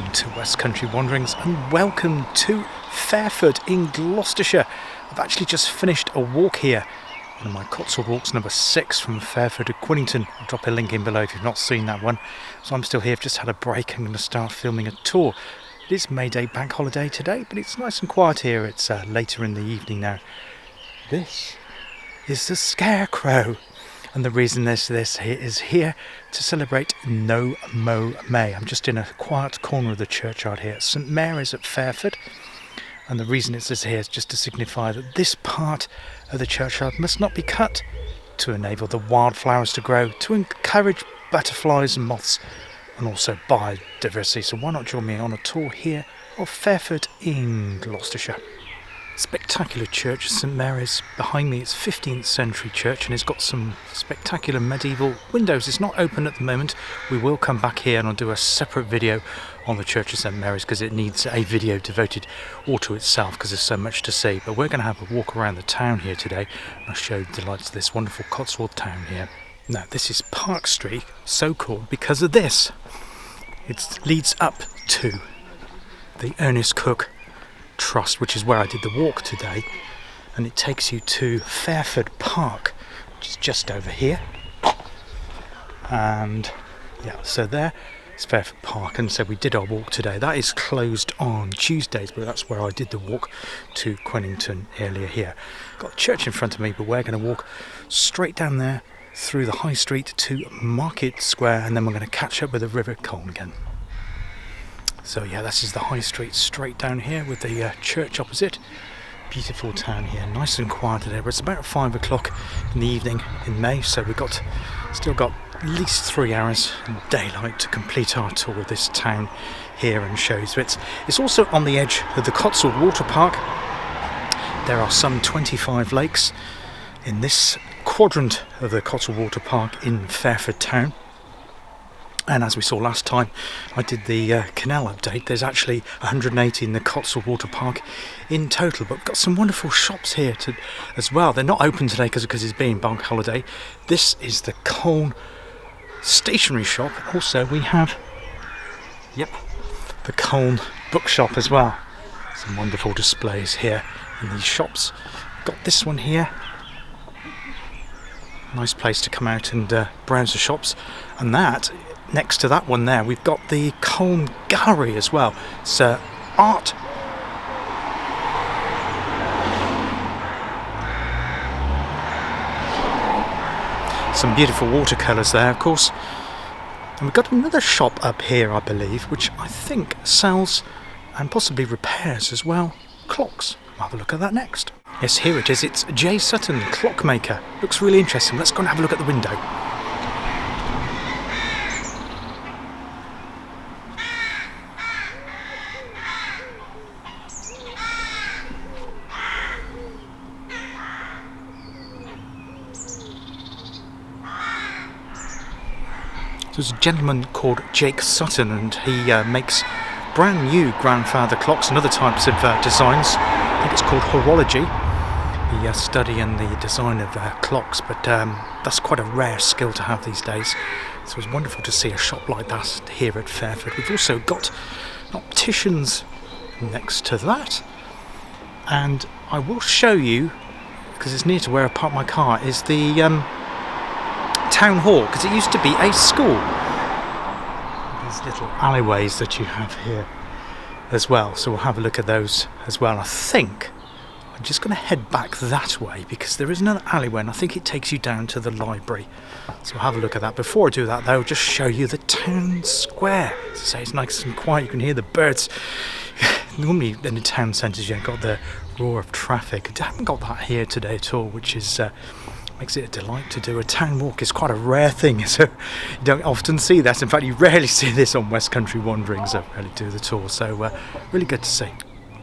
Welcome to West Country Wanderings and welcome to Fairford in Gloucestershire. I've actually just finished a walk here, one of my Cotswold walks, number 6 from Fairford to Quinnington. I'll drop a link in below if you've not seen that one. So I'm still here, I've just had a break. I'm going to start filming a tour. It is May Day bank holiday today, but it's nice and quiet here. It's later in the evening now. This is the Scarecrow. And the reason this here is here to celebrate No Mow May. I'm just in a quiet corner of the churchyard here at St Mary's at Fairford. And the reason it's here is just to signify that this part of the churchyard must not be cut to enable the wildflowers to grow, to encourage butterflies and moths, and also biodiversity. So why not join me on a tour here of Fairford in Gloucestershire. Spectacular church, St Mary's. Behind me it's 15th century church and it's got some spectacular medieval windows. It's not open at the moment. We will come back here and I'll do a separate video on the church of St Mary's because it needs a video devoted all to itself because there's so much to see. But we're going to have a walk around the town here today and I'll show you the delights of this wonderful Cotswold town here. Now this is Park Street, so called because of this. It leads up to the Ernest Cook Trust, which is where I did the walk today, and it takes you to Fairford Park, which is just over here. And yeah, so there is Fairford Park, and so we did our walk today. That is closed on Tuesdays, but that's where I did the walk to Quinnington earlier here. Got a church in front of me, but we're going to walk straight down there through the high street to Market Square, and then we're going to catch up with the River Colne again. So yeah, this is the high street straight down here with the church opposite. Beautiful town here, nice and quiet today. But it's about 5 o'clock in the evening in May, so we've still got at least 3 hours in daylight to complete our tour of this town here and show you. So it's also on the edge of the Cotswold Water Park. There are some 25 lakes in this quadrant of the Cotswold Water Park in Fairford town. And as we saw last time I did the canal update, there's actually 180 in the Cotswold Water Park in total. But we've got some wonderful shops here as well. They're not open today because it's being bank holiday. This is the Colne stationery shop. Also we have, the Colne bookshop as well. Some wonderful displays here in these shops. Got this one here. Nice place to come out and browse the shops. And that, next to that one there, we've got the Colne Gallery as well. It's art. Some beautiful watercolours there, of course. And we've got another shop up here, I believe, which I think sells and possibly repairs as well clocks. We'll have a look at that next. Yes, here it is. It's J. Sutton, clockmaker. Looks really interesting. Let's go and have a look at the window. There's a gentleman called Jake Sutton and he makes brand new grandfather clocks and other types of designs. I think it's called horology, the study and the design of clocks, but that's quite a rare skill to have these days. So it's wonderful to see a shop like that here at Fairford. We've also got opticians next to that, and I will show you, because it's near to where I park my car, is the town hall, because it used to be a school. These little alleyways that you have here as well, so we'll have a look at those as well. I think I'm just going to head back that way because there is another alleyway and I think it takes you down to the library, so we'll have a look at that. Before I do that though, I'll just show you the town square. As I say, it's nice and quiet, you can hear the birds. Normally in the town centres you've got the roar of traffic. I haven't got that here today at all, which is makes it a delight to do. A town walk is quite a rare thing, so you don't often see that. In fact, you rarely see this on West Country Wanderings. I really do the tour, so really good to see.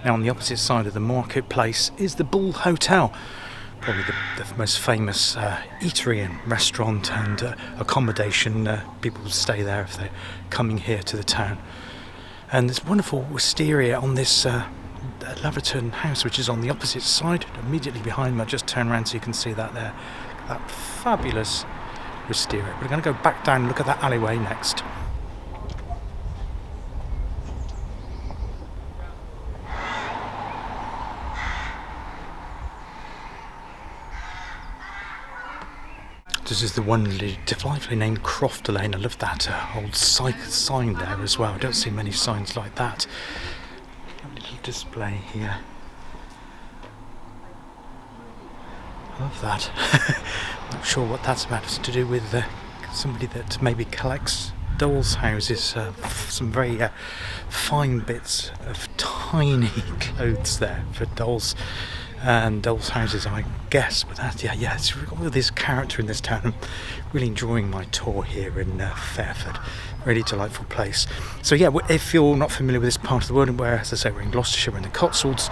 Now on the opposite side of the marketplace is the Bull Hotel, probably the most famous eatery and restaurant and accommodation. People stay there if they're coming here to the town. And there's wonderful wisteria on this Laverton house, which is on the opposite side, immediately behind me. I'll just turn around so you can see that there. That fabulous wisteria. We're going to go back down and look at that alleyway next. This is the one delightfully named Croft Lane. I love that old sign there as well. I don't see many signs like that. A little display here. I love that. Not sure what that's about. It's to do with somebody that maybe collects dolls' houses. Some very fine bits of tiny clothes there for dolls. And dolls' houses, I guess. But that, yeah, it's all this character in this town. I'm really enjoying my tour here in Fairford. Really delightful place. So yeah, if you're not familiar with this part of the world, where, as I say, we're in Gloucestershire, we're in the Cotswolds.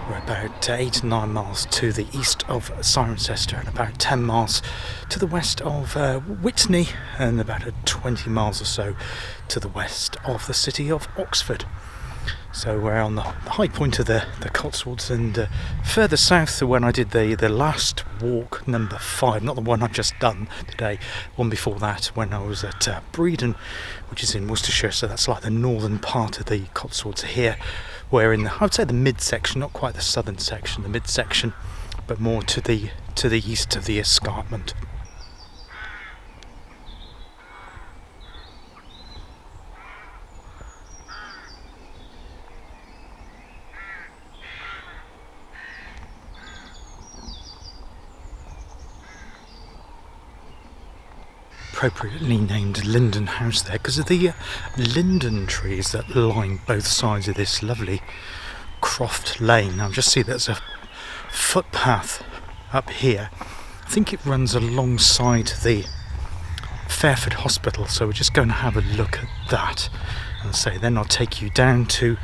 We're about 8 to 9 miles to the east of Cirencester and about 10 miles to the west of Witney, and about 20 miles or so to the west of the city of Oxford. So we're on the high point of the Cotswolds, and further south to when I did the last walk, number 5, not the one I've just done today, one before that when I was at Bredon, which is in Worcestershire, so that's like the northern part of the Cotswolds here. We're in I would say the mid-section, not quite the southern section, the mid-section, but more to the east of the escarpment. Appropriately named Linden House there because of the linden trees that line both sides of this lovely Croft Lane. Now just see there's a footpath up here. I think it runs alongside the Fairford Hospital, so we're just going to have a look at that and say then I'll take you down to,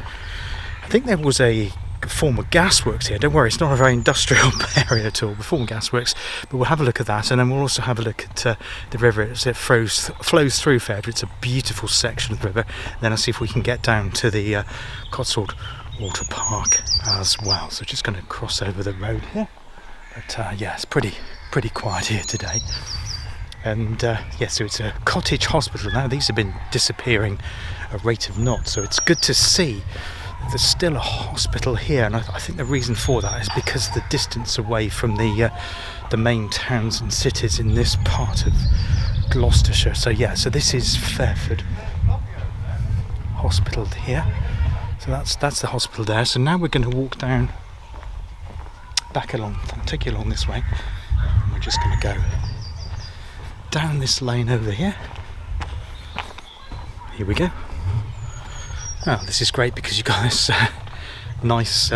I think there was a former gasworks here. Don't worry, it's not a very industrial area at all, the former gasworks, but we'll have a look at that, and then we'll also have a look at the river as it flows through Fairford. It's a beautiful section of the river. And then I'll see if we can get down to the Cotswold Water Park as well. So just going to cross over the road here, but yeah, it's pretty quiet here today. And yeah, so it's a cottage hospital now. These have been disappearing at a rate of knots, so it's good to see there's still a hospital here, and I think the reason for that is because of the distance away from the main towns and cities in this part of Gloucestershire. So yeah, so this is Fairford Hospital here. So that's the hospital there. So now we're going to walk back along. I'll take you along this way. And we're just going to go down this lane over here. Here we go. Oh, this is great because you've got this nice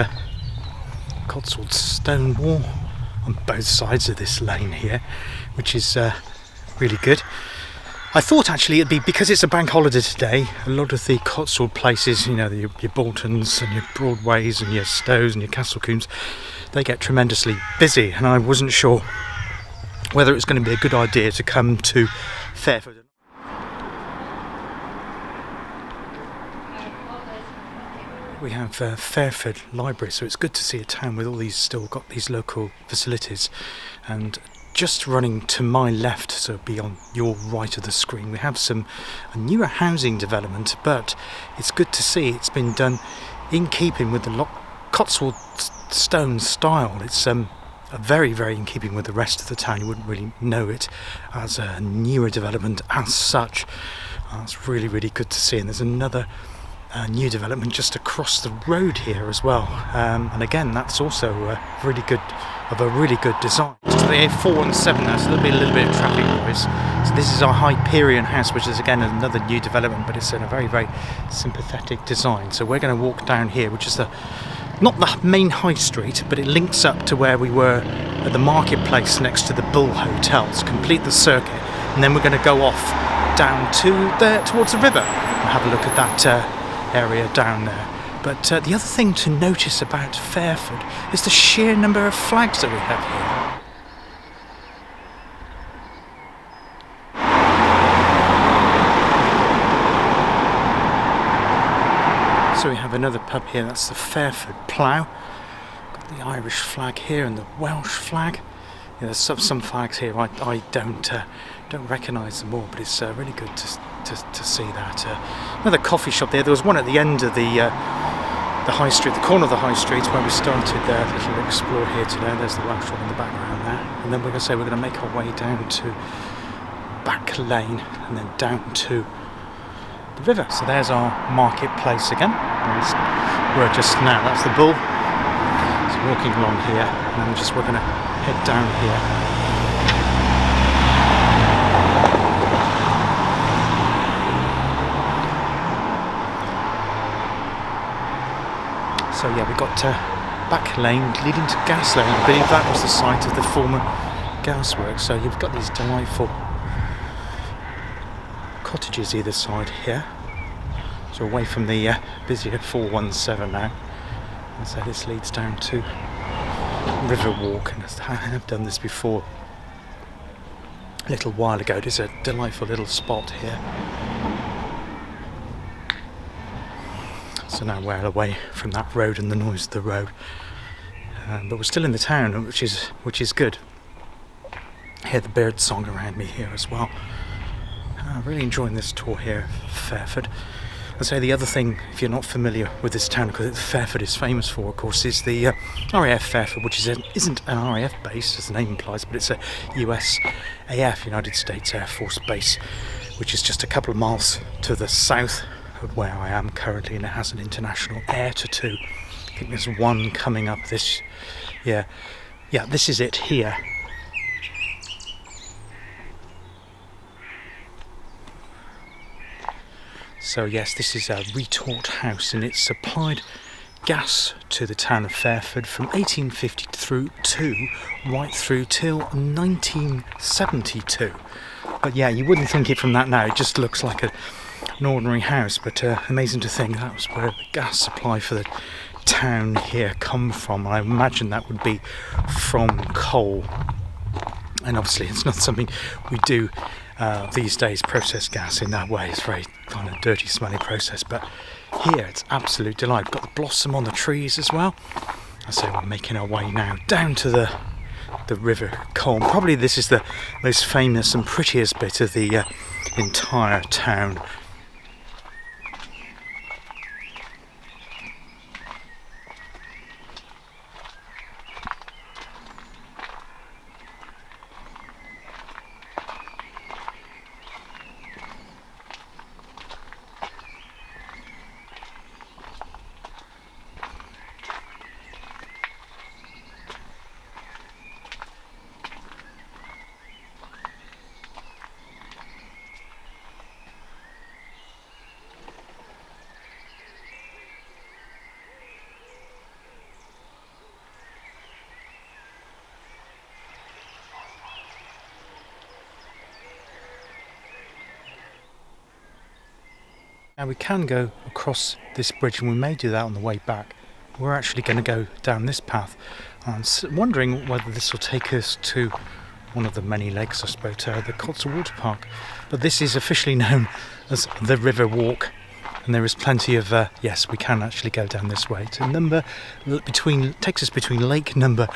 Cotswold stone wall on both sides of this lane here, which is really good. I thought actually it'd be, because it's a bank holiday today, a lot of the Cotswold places, you know, your Boltons and your Broadways and your Stows and your Castlecombs, they get tremendously busy, and I wasn't sure whether it was going to be a good idea to come to Fairford. We have Fairford Library, so it's good to see a town with all these still got these local facilities. And just running to my left, so be on your right of the screen, we have a newer housing development, but it's good to see it's been done in keeping with the Cotswold stone style. It's very, very in keeping with the rest of the town. You wouldn't really know it as a newer development as such. It's really, really good to see. And there's another new development just across the road here as well, and again that's also a really good design. Just the A417 now, so there'll be a little bit of traffic noise. So this is our Hyperion house, which is again another new development, but it's in a very, very sympathetic design. So we're going to walk down here, which is not the main high street, but it links up to where we were at the marketplace next to the Bull Hotel to complete the circuit, and then we're going to go off down towards the river and have a look at that area down there. But the other thing to notice about Fairford is the sheer number of flags that we have here. So we have another pub here, that's the Fairford Plough. Got the Irish flag here and the Welsh flag. Yeah, there's some flags here I don't recognise them all, but it's really good to see that. Another coffee shop there. There was one at the end of the the high street, the corner of the high street where we started there. Little explore here today. There's the Welsh one in the background there, and then we're going to make our way down to Back Lane and then down to the river. So there's our marketplace again. We're just now, that's the Bull. So walking along here, and then we're going to head down here. So yeah, we got Back Lane leading to Gas Lane. I believe that was the site of the former gasworks. So you've got these delightful cottages either side here. So away from the busier 417 now. And so this leads down to River Walk, and I have done this before a little while ago. There's a delightful little spot here. So now we're away from that road and the noise of the road, but we're still in the town, which is good. Hear the bird song around me here as well. Really enjoying this tour here of Fairford. I'd say the other thing, if you're not familiar with this town, because Fairford is famous for, of course, is the RAF Fairford, which isn't an RAF base, as the name implies, but it's a USAF, United States Air Force base, which is just a couple of miles to the south of where I am currently, and it has an international air tattoo. I think there's one coming up this year. Yeah, this is it here. So yes, this is a retort house, and it supplied gas to the town of Fairford from 1852 right through till 1972. But yeah, you wouldn't think it from that now. It just looks like an ordinary house, but amazing to think that was where the gas supply for the town here come from. I imagine that would be from coal, and obviously it's not something we do these days, process gas in that way. It's very kind of dirty, smelly process, but here it's absolute delight. We've got the blossom on the trees as well. So we're making our way now down to the River Colne. Probably this is the most famous and prettiest bit of the entire town. Now we can go across this bridge, and we may do that on the way back. We're actually going to go down this path. I'm wondering whether this will take us to one of the many lakes, I suppose, the Cotswold Water Park. But this is officially known as the River Walk, and there is plenty of yes, we can actually go down this way to takes us between lake number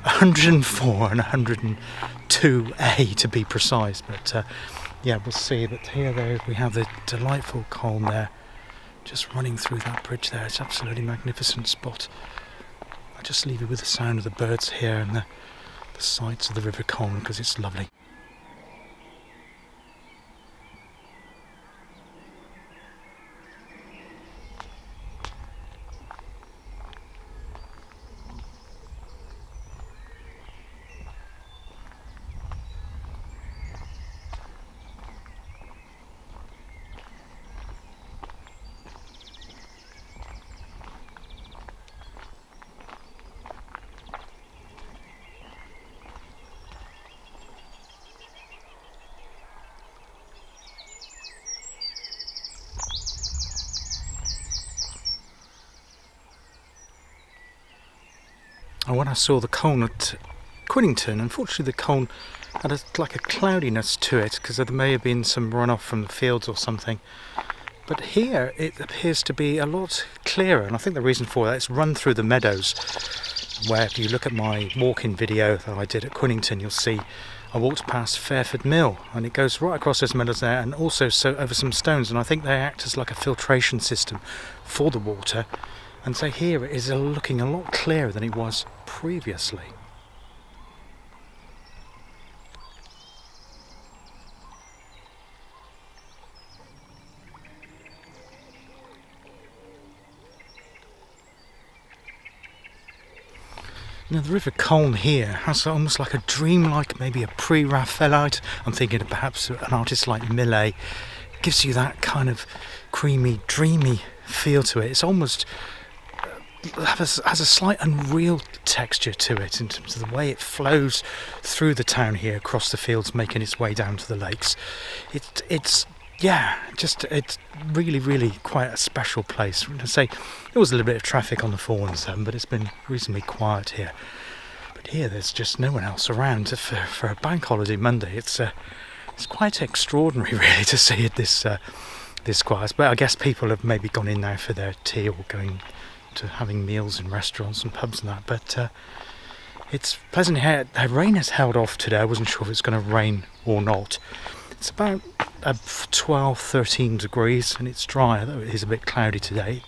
104 and 102A to be precise. But yeah, we'll see. But here we have the delightful Colne there, just running through that bridge there. It's absolutely magnificent spot. I'll just leave you with the sound of the birds here and the sights of the River Colne, because it's lovely. And when I saw the Colne at Quinnington, unfortunately the Colne had like a cloudiness to it, because there may have been some runoff from the fields or something. But here it appears to be a lot clearer, and I think the reason for that is run through the meadows, where if you look at my walk-in video that I did at Quinnington, you'll see I walked past Fairford Mill, and it goes right across those meadows there, and also over some stones, and I think they act as like a filtration system for the water. And so here it is looking a lot clearer than it was previously. Now the River Colne here has almost like a dreamlike, maybe a pre-Raphaelite. I'm thinking of perhaps an artist like Millet. It gives you that kind of creamy, dreamy feel to it. It's almost has a slight unreal texture to it in terms of the way it flows through the town here, across the fields, making its way down to the lakes. It's really, really quite a special place. I say there was a little bit of traffic on the 417, but it's been reasonably quiet here. But here, there's just no one else around for a bank holiday Monday. It's quite extraordinary, really, to see it this quiet. But I guess people have maybe gone in now for their tea or going to having meals in restaurants and pubs and that. But it's pleasant here. The rain has held off today. I wasn't sure if it's going to rain or not. It's about 12-13 degrees and it's dry, although it is a bit cloudy today.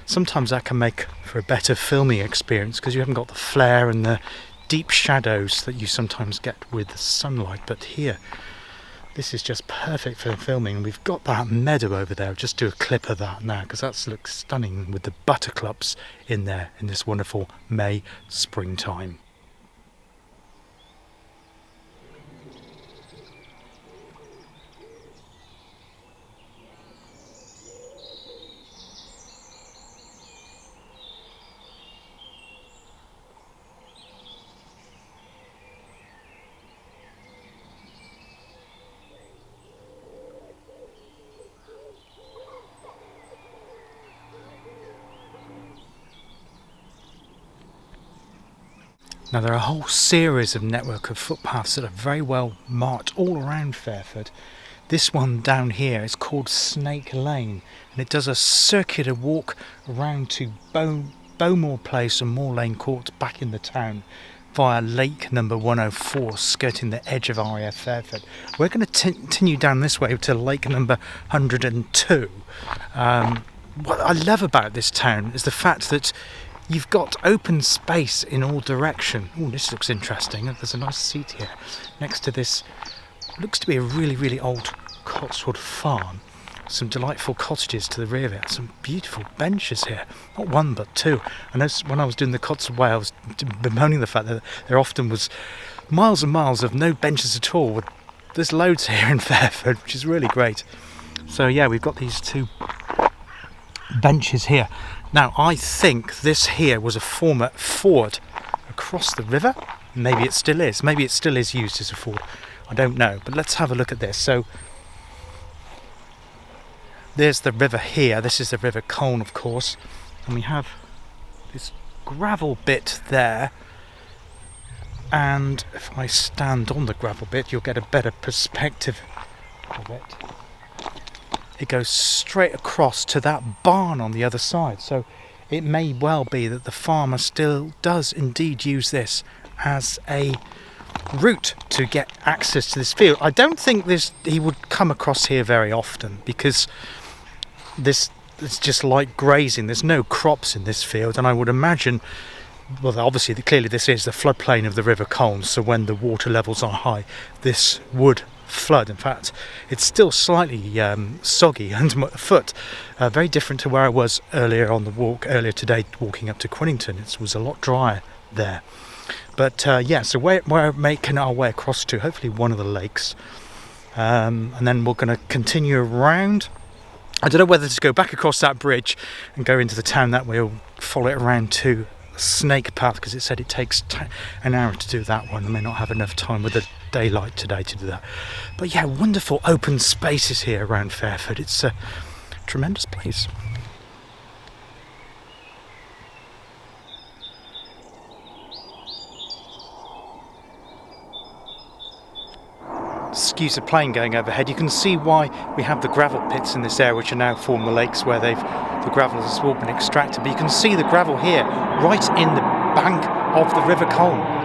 Sometimes that can make for a better filming experience because you haven't got the flare and the deep shadows that you sometimes get with the sunlight. But here, this is just perfect for filming. And we've got that meadow over there. I'll just do a clip of that now because that looks stunning with the buttercups in there in this wonderful May springtime. Now there are a whole series of network of footpaths that are very well marked all around Fairford. This one down here is called Snake Lane and it does a circular walk around to Bowmore Place and Moor Lane Court back in the town via Lake number 104, skirting the edge of RAF Fairford. We're going to continue down this way to Lake number 102. What I love about this town is the fact that you've got open space in all direction. Oh, this looks interesting. There's a nice seat here next to this. Looks to be a really, really old Cotswold farm. Some delightful cottages to the rear of it. Some beautiful benches here. Not one, but two. I know when I was doing the Cotswold Way, I was bemoaning the fact that there often was miles and miles of no benches at all. There's loads here in Fairford, which is really great. So yeah, we've got these two benches here. Now, I think this here was a former ford across the river. Maybe it still is. Maybe it still is used as a ford. I don't know. But let's have a look at this. So, there's the river here. This is the River Colne, of course. And we have this gravel bit there. And if I stand on the gravel bit, you'll get a better perspective of it. It goes straight across to that barn on the other side. So it may well be that the farmer still does indeed use this as a route to get access to this field. I don't think he would come across here very often because this is just like grazing. There's no crops in this field, and I would imagine, well, obviously clearly this is the floodplain of the River Colne, so when the water levels are high, this would flood. In fact, it's still slightly soggy under my foot, very different to where I was earlier today walking up to Quinnington. It was a lot drier there. But yeah, so we're making our way across to hopefully one of the lakes, and then we're going to continue around. I don't know whether to go back across that bridge and go into the town that way, or follow it around to Snake Path, because it said it takes an hour to do that one. I may not have enough time with the daylight today to do that. But yeah, wonderful open spaces here around Fairford. It's a tremendous place. Excuse the plane going overhead. You can see why we have the gravel pits in this area, which are now form the lakes where the gravel has all been extracted. But you can see the gravel here, right in the bank of the River Colne.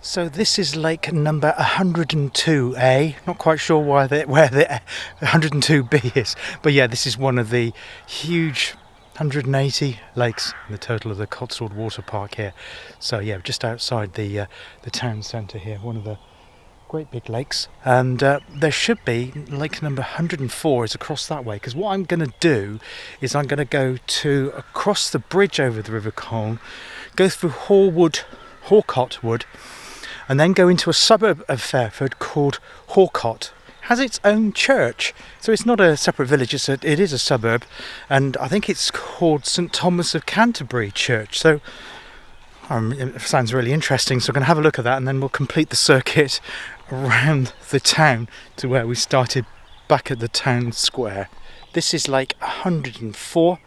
So this is lake number 102A. Not quite sure where the 102B is, but yeah, this is one of the huge 180 lakes in the total of the Cotswold Water Park here. So yeah, just outside the town centre here, one of the great big lakes, and there should be lake number 104 is across that way, because what I'm going to do is I'm going to go to across the bridge over the River Colne, go through Horcott Wood, and then go into a suburb of Fairford called Horcott. It has its own church, so it's not a separate village, it is a suburb, and I think it's called St Thomas of Canterbury Church. So it sounds really interesting, so I'm going to have a look at that, and then we'll complete the circuit around the town to where we started back at the town square. This is lake 104,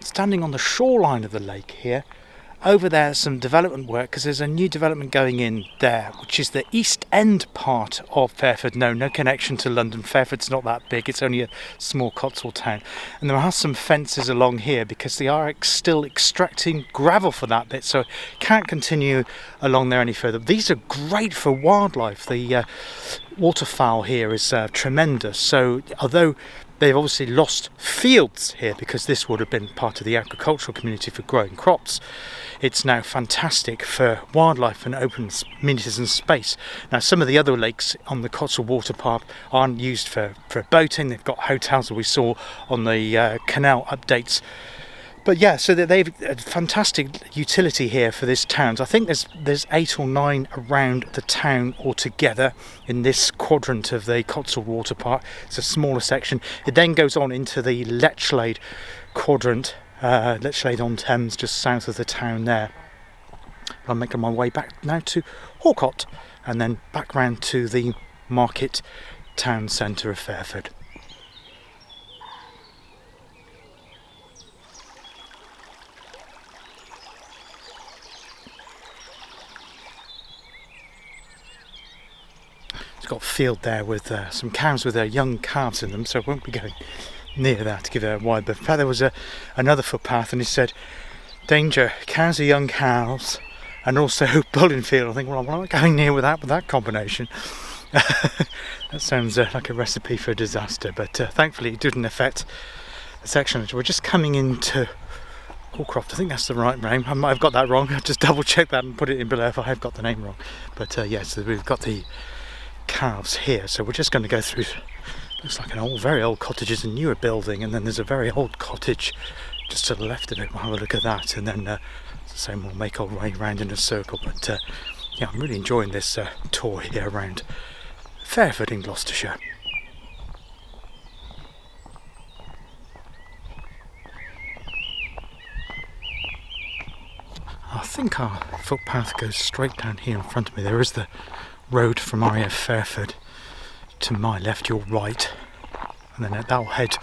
standing on the shoreline of the lake here. Over there some development work, because there's a new development going in there, which is the East End part of Fairford. No connection to London. Fairford's not that big, it's only a small Cotswold town. And there are some fences along here because they are still extracting gravel for that bit, so can't continue along there any further. These are great for wildlife. The waterfowl here is tremendous, so although they've obviously lost fields here because this would have been part of the agricultural community for growing crops, it's now fantastic for wildlife and open amenities and space. Now, some of the other lakes on the Cotswold Water Park aren't used for boating. They've got hotels that we saw on the canal updates. But yeah, so they've a fantastic utility here for this town. I think there's 8 or 9 around the town altogether in this quadrant of the Cotswold Water Park. It's a smaller section. It then goes on into the Lechlade quadrant, Lechlade on Thames, just south of the town there. I'm making my way back now to Horcott, and then back round to the market town centre of Fairford. It's got a field there with some cows with their young calves in them, so I won't be going near that to give it a wide. But in fact, there was another footpath, and he said, danger, cows are young cows, and also bulling field. I think, well, I'm not going near with that combination. That sounds like a recipe for disaster, but thankfully it didn't affect the section. We're just coming into Horcroft. I think that's the right name. I might have got that wrong. I'll just double check that and put it in below if I have got the name wrong. But yes, we've got the calves here, so we're just going to go through. Looks like very old cottages, a newer building, and then there's a very old cottage just to the left of it. We'll have a look at that, and then same, we'll make our way around in a circle. But yeah, I'm really enjoying this tour here around Fairford in Gloucestershire. I think our footpath goes straight down here in front of me. There is the road from RAF Fairford to my left, your right, and then that'll head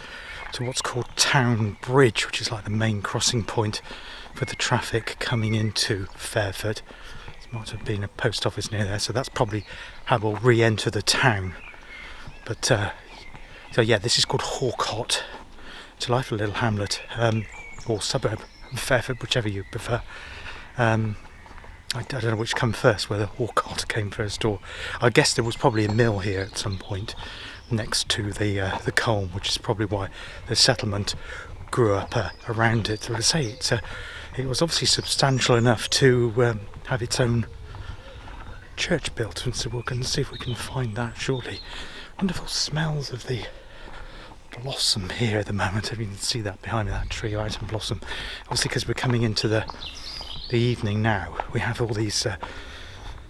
to what's called Town Bridge, which is like the main crossing point for the traffic coming into Fairford. There might have been a post office near there, so that's probably how we'll re-enter the town. But so yeah, this is called Horcott. It's a lively little hamlet or suburb of Fairford, whichever you prefer. I don't know which came first, whether Horcott came first, or I guess there was probably a mill here at some point next to the Colne, which is probably why the settlement grew up around it. So I say it was obviously substantial enough to have its own church built, and so we're going to see if we can find that shortly. Wonderful smells of the blossom here at the moment. You can see that behind me, that tree right in blossom. Obviously, because we're coming into the evening now, we have all these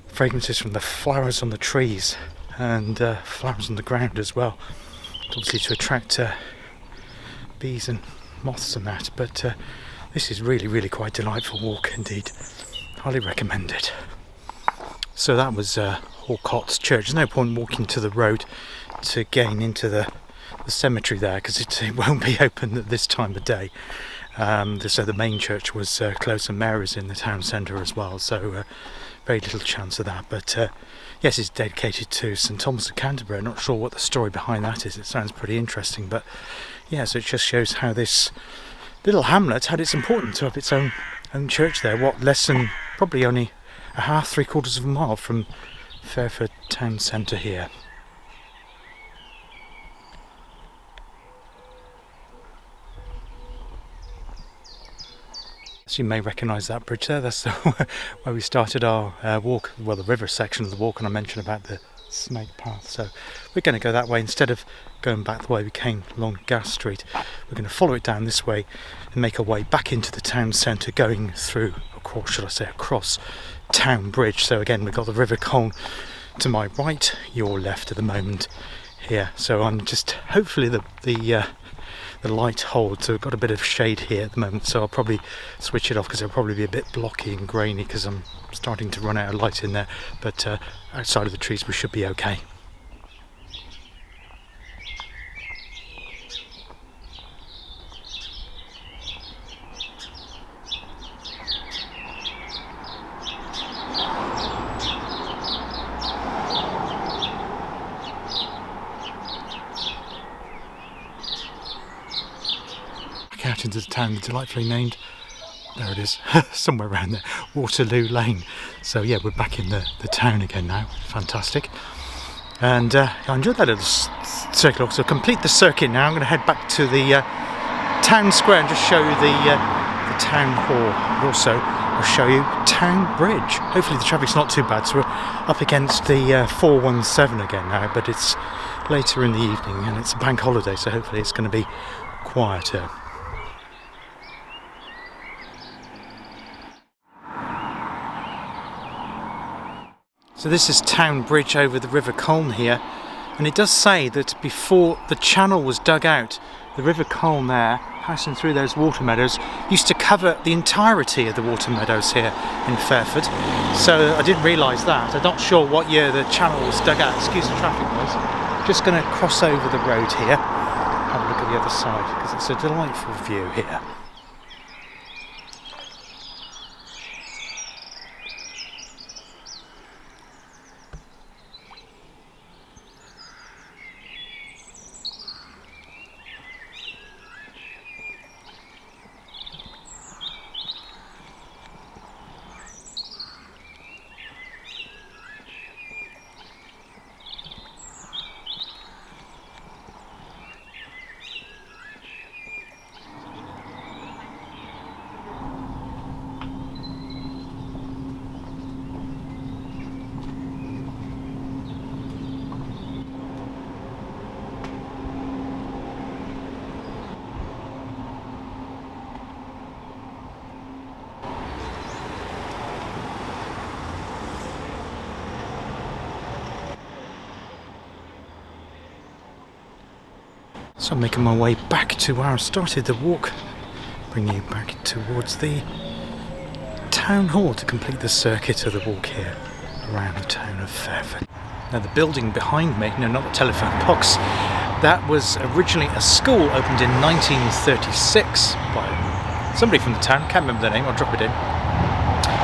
fragrances from the flowers on the trees and flowers on the ground as well, obviously to attract bees and moths and that. But this is really quite a delightful walk indeed. Highly recommend it. So that was Horcott's church. There's no point walking to the road to gain into the cemetery there, because it won't be open at this time of day. So the main church was closed, and Mary's in the town centre as well, so very little chance of that. But yes, it's dedicated to St Thomas of Canterbury. I'm not sure what the story behind that is. It sounds pretty interesting, but yeah, so it just shows how this little hamlet had its importance to have its own church there. What, less than probably only a half, 3/4 of a mile from Fairford town centre here. So you may recognise that bridge there. That's where we started our walk, well, the river section of the walk, and I mentioned about the snake path. So we're going to go that way instead of going back the way we came along Gas Street. We're going to follow it down this way and make our way back into the town centre, going through, across Town Bridge. So again, we've got the River Colne to my right, your left at the moment here. So I'm just, hopefully the light holds, so we've got a bit of shade here at the moment, so I'll probably switch it off because it'll probably be a bit blocky and grainy because I'm starting to run out of light in there, but outside of the trees we should be okay. Out into the town, delightfully named, there it is, somewhere around there, Waterloo Lane. So yeah, we're back in the town again now. Fantastic. And I enjoyed that little circle. So complete the circuit now. I'm going to head back to the town square and just show you the town hall. And also I'll show you Town Bridge. Hopefully the traffic's not too bad. So we're up against the 417 again now, but it's later in the evening and it's a bank holiday, so hopefully it's going to be quieter. So this is Town Bridge over the River Colne here, and it does say that before the channel was dug out, the River Colne there, passing through those water meadows, used to cover the entirety of the water meadows here in Fairford. So I didn't realise that. I'm not sure what year the channel was dug out. Excuse the traffic noise. Just going to cross over the road here, have a look at the other side, because it's a delightful view here. So I'm making my way back to where I started the walk, bringing you back towards the town hall to complete the circuit of the walk here around the town of Fairford. Now the building behind me, no, not the telephone box, that was originally a school opened in 1936 by somebody from the town, can't remember the name, I'll drop it in.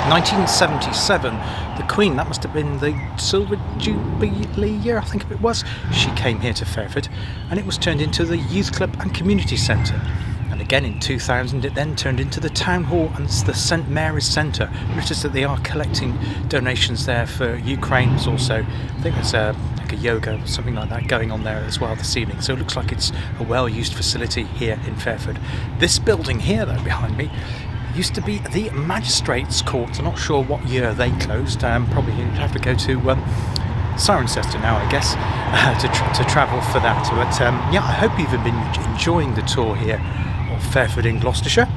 1977, the Queen, that must have been the Silver Jubilee year, I think it was, she came here to Fairford, and it was turned into the Youth Club and Community Centre. And again in 2000 it then turned into the Town Hall and the St Mary's Centre. Notice that they are collecting donations there for Ukraine. There's also, I think there's like a yoga or something like that going on there as well this evening. So it looks like it's a well-used facility here in Fairford. This building here though behind me used to be the Magistrates Court. I'm not sure what year they closed. Probably you'd have to go to Cirencester now, I guess, to travel for that. But yeah, I hope you've been enjoying the tour here of Fairford in Gloucestershire.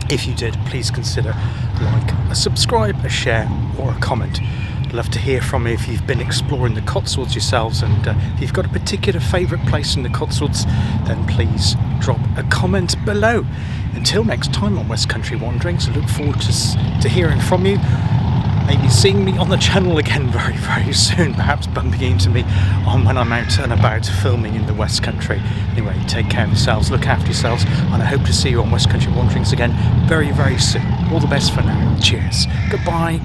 If you did, please consider a subscribe, a share or a comment. I'd love to hear from you if you've been exploring the Cotswolds yourselves, and if you've got a particular favourite place in the Cotswolds, then please drop a comment below. Until next time on West Country Wanderings, I look forward to hearing from you, maybe seeing me on the channel again very, very soon, perhaps bumping into me on when I'm out and about filming in the West Country. Anyway, take care of yourselves, look after yourselves, and I hope to see you on West Country Wanderings again very, very soon. All the best for now. Cheers. Goodbye.